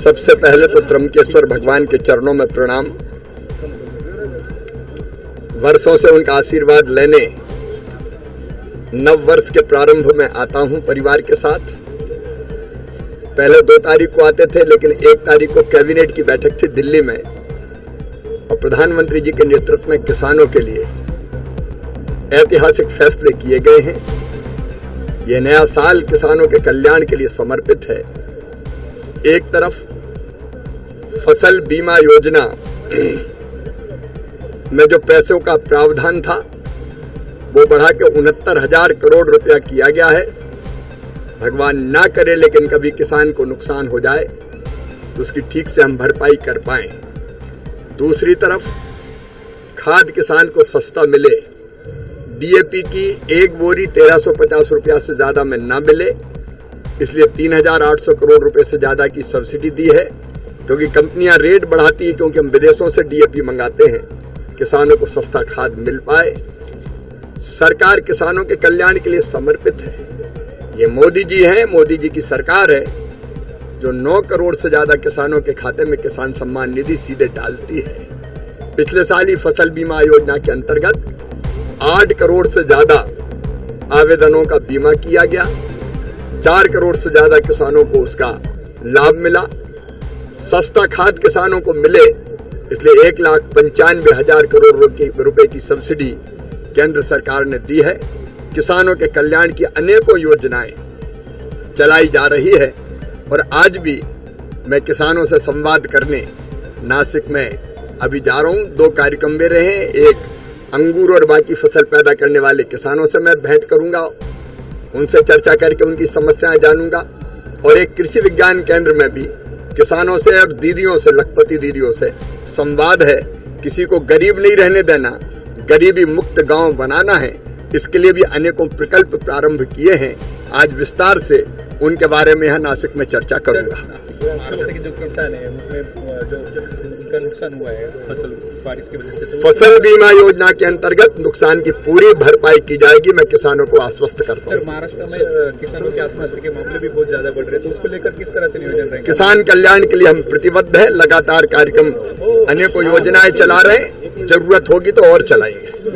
सबसे पहले तो त्र्यंबकेश्वर भगवान के चरणों में प्रणाम। वर्षों से उनका आशीर्वाद लेने नव वर्ष के प्रारंभ में आता हूं परिवार के साथ। पहले 2 तारीख को आते थे, लेकिन 1 तारीख को कैबिनेट की बैठक थी दिल्ली में और प्रधानमंत्री जी के नेतृत्व में किसानों के लिए ऐतिहासिक फैसले किए गए हैं। ये नया साल किसानों के कल्याण के लिए समर्पित है। एक तरफ फसल बीमा योजना में जो पैसों का प्रावधान था वो बढ़ा के 69,000 करोड़ रुपया किया गया है। भगवान ना करे लेकिन कभी किसान को नुकसान हो जाए तो उसकी ठीक से हम भरपाई कर पाएं। दूसरी तरफ खाद किसान को सस्ता मिले, डीएपी की 1 बोरी 1350 रुपया से ज्यादा में ना मिले, इसलिए 3,800 करोड़ रुपए से ज्यादा की सब्सिडी दी है। क्योंकि कंपनियां रेट बढ़ाती है, क्योंकि हम विदेशों से डीएपी मंगाते हैं, किसानों को सस्ता खाद मिल पाए। सरकार किसानों के कल्याण के लिए समर्पित है। ये मोदी जी हैं, मोदी जी की सरकार है जो 9 करोड़ से ज्यादा किसानों के खाते में किसान सम्मान निधि सीधे डालती है। पिछले साल ही फसल बीमा योजना के अंतर्गत 8 करोड़ से ज्यादा आवेदनों का बीमा किया गया। 4 करोड़ से ज्यादा किसानों को उसका लाभ मिला। सस्ता खाद किसानों को मिले, इसलिए 1,95,000 करोड़ रुपए की सब्सिडी केंद्र सरकार ने दी है। किसानों के कल्याण की अनेकों योजनाएं चलाई जा रही है और आज भी मैं किसानों से संवाद करने नासिक में अभी जा रहा हूं। 2 कार्यक्रम में रहे। एक अंगूर और बाकी फसल पैदा करने वाले किसानों से मैं भेंट करूंगा, उनसे चर्चा करके उनकी समस्याएं जानूंगा। और एक कृषि विज्ञान केंद्र में भी किसानों से और दीदियों से, लखपति दीदियों से संवाद है। किसी को गरीब नहीं रहने देना, गरीबी मुक्त गांव बनाना है। इसके लिए भी अनेकों प्रकल्प प्रारंभ किए हैं। आज विस्तार से उनके बारे में यहाँ नासिक में चर्चा करूंगा। महाराष्ट्र के जो किसान है उसमें जो उनका नुकसान हुआ है फसल बारिश की वजह से, फसल बीमा योजना के अंतर्गत नुकसान की पूरी भरपाई की जाएगी। मैं किसानों को आश्वस्त करता हूँ। महाराष्ट्र में किसानों के आत्महत्या के मामले भी बहुत ज्यादा बढ़ रहे हैं, तो उसको लेकर किस तरह से नियोजन रहेंगे? किसान कल्याण के लिए हम प्रतिबद्ध है। लगातार कार्यक्रम, अनेकों योजनाएं चला रहे हैं। जरूरत होगी तो और चलाएंगे।